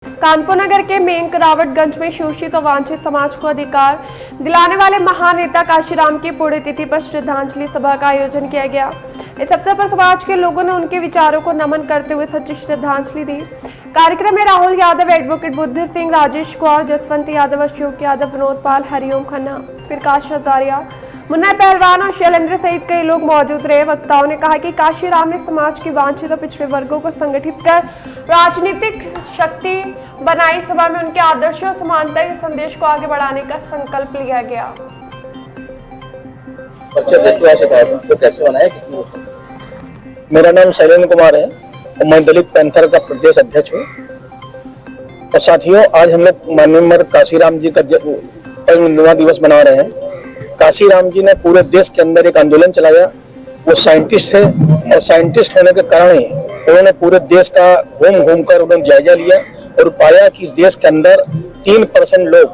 कानपुर नगर के मेंक रावटगंज में शोषित और वांछित समाज को अधिकार दिलाने वाले महान नेता काशीराम की पुण्यतिथि पर श्रद्धांजलि सभा का आयोजन किया गया। इस अवसर पर समाज के लोगों ने उनके विचारों को नमन करते हुए सच्ची श्रद्धांजलि दी। कार्यक्रम में राहुल यादव, एडवोकेट बुद्धि सिंह, राजेश कुमार, जसवंत यादव, अशोक यादव, विनोद पाल, हरिओम खन्ना, प्रकाश हजारिया, मुन्ना पहलवान और शैलेंद्र सहित कई लोग मौजूद रहे। वक्ताओं ने कहा कि काशीराम ने समाज के वांछित और पिछड़े वर्गों को संगठित कर राजनीतिक शक्ति बनाई। सभा में उनके आदर्शों और समानता के संदेश को आगे बढ़ाने का संकल्प लिया गया। मेरा नाम शैलेंद्र कुमार है और मैं दलित पैंथर का प्रदेश अध्यक्ष हूँ। और साथियों, आज हम लोग माननीय काशीराम जी का जन्मदिन दिवस मना रहे हैं। काशीराम जी ने पूरे देश के अंदर एक आंदोलन चलाया। वो साइंटिस्ट है और साइंटिस्ट होने के कारण ही उन्होंने पूरे देश का घूम कर उन्होंने जायजा लिया और पाया कि इस देश के अंदर 3% लोग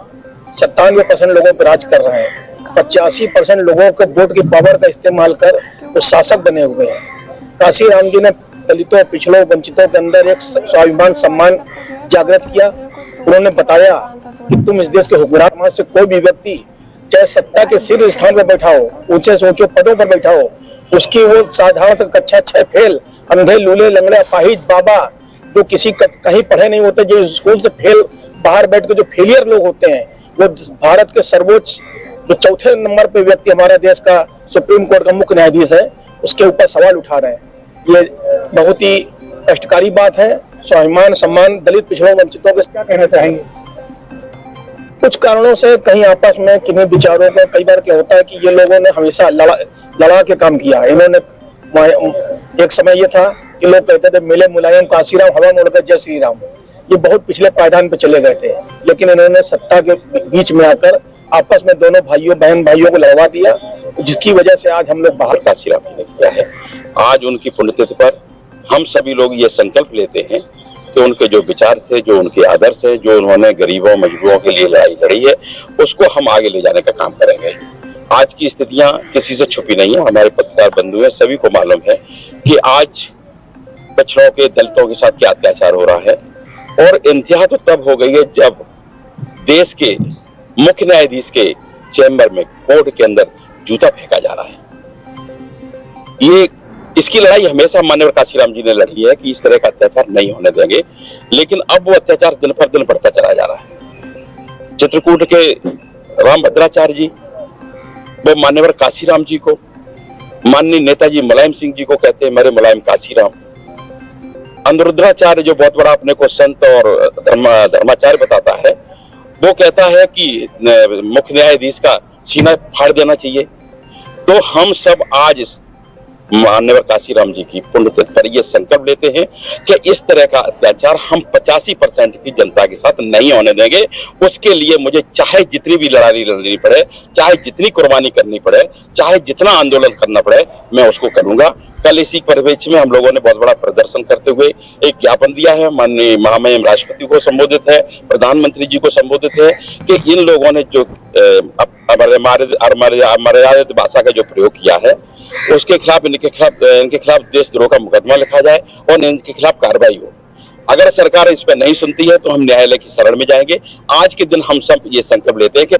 97% लोगों पर राज कर रहे हैं। 85% लोगों के वोट की पावर का इस्तेमाल कर वो शासक बने हुए हैं। काशीराम जी ने दलितों, पिछड़ों, वंचितों के अंदर एक स्वाभिमान सम्मान जागृत किया। उन्होंने बताया कि तुम इस देश के हुक्मरान से कोई भी व्यक्ति चाहे सत्ता के शीर्ष स्थान पर बैठा हो, ऊंचे से ऊंचे पदों पर बैठा हो, उसकी वो साधारण कक्षा 6 फेल, अंधे, लूले, लंगड़े, अपाहिज, बाबा जो किसी कहीं पढ़े नहीं होते, जो स्कूल से फेल बाहर बैठ के जो फेलियर लोग होते हैं, वो भारत के सर्वोच्च जो 4थे नंबर पे व्यक्ति हमारा देश का सुप्रीम कोर्ट का मुख्य न्यायाधीश है, उसके ऊपर सवाल उठा रहे हैं। ये बहुत ही कष्टकारी बात है। स्वाभिमान सम्मान दलित, पिछड़ों, वंचितों के क्या कहना चाहेंगे? कुछ कारणों से कहीं आपस में किन्हीं विचारों को कई बार क्या होता है कि ये लोगों ने हमेशा लड़ा के काम किया। इन्होंने एक समय ये था कि लोग कहते थे मिले मुलायम काशीराम, हवा मोड़कर जय श्री राम। ये बहुत पिछले पायदान पे चले गए थे, लेकिन इन्होंने सत्ता के बीच में आकर आपस में दोनों भाइयों बहन भाइयों को लड़वा दिया, जिसकी वजह से आज हम लोग बाहर काशीराम ने किया है। आज उनकी पुण्यतिथि पर हम सभी लोग ये संकल्प लेते हैं कि उनके जो विचार थे, जो उनके आदर्श है, जो उन्होंने गरीबों मजदूरों के लिए लड़ाई लड़ी है, उसको हम आगे ले जाने का काम करेंगे। आज की स्थितियां किसी से छुपी नहीं है। हमारे पत्रकार बंधु हैं, सभी को मालूम है कि आज पिछड़ों के, दलितों के साथ क्या अत्याचार हो रहा है। और इंतहा तो तब हो गई है जब देश के मुख्य न्यायाधीश के चैम्बर में, कोर्ट के अंदर जूता फेंका जा रहा है। इसकी लड़ाई हमेशा माननीय काशीराम जी ने लड़ी है कि इस तरह का अत्याचार नहीं होने देंगे, लेकिन अब वो अत्याचार दिन पर दिन बढ़ता चला जा रहा है। चित्रकूट के रामभद्राचार्य जी वो मान्यवर काशीराम जी को, माननीय नेताजी मुलायम सिंह जी को कहते हैं मेरे मुलायम काशीराम। अनुरुद्राचार्य जो बहुत बड़ा अपने को संत और धर्माचार्य बताता है, वो कहता है कि मुख्य न्यायाधीश का सीना फाड़ देना चाहिए। तो हम सब आज माननीय काशीराम जी की पुण्यतिथि पर यह संकल्प लेते हैं कि इस तरह का अत्याचार हम 85% की जनता के साथ नहीं होने देंगे। उसके लिए मुझे चाहे जितनी भी लड़ाई लड़नी पड़े, चाहे जितनी कुर्बानी करनी पड़े, चाहे जितना आंदोलन करना पड़े, मैं उसको करूंगा। कल इसी परिवेश में हम लोगों ने बहुत बड़ा प्रदर्शन करते हुए एक ज्ञापन दिया है। माननीय महामहिम राष्ट्रपति को संबोधित है, प्रधानमंत्री जी को संबोधित है कि इन लोगों ने जो अमर्यादित भाषा का जो प्रयोग किया है, उसके खिलाफ इनके खिलाफ देशद्रोह का मुकदमा लिखा जाए और इनके खिलाफ कार्रवाई हो। अगर सरकार इस पर नहीं सुनती है तो हम न्यायालय की शरण में जाएंगे। आज के दिन हम सब ये संकल्प लेते हैं कि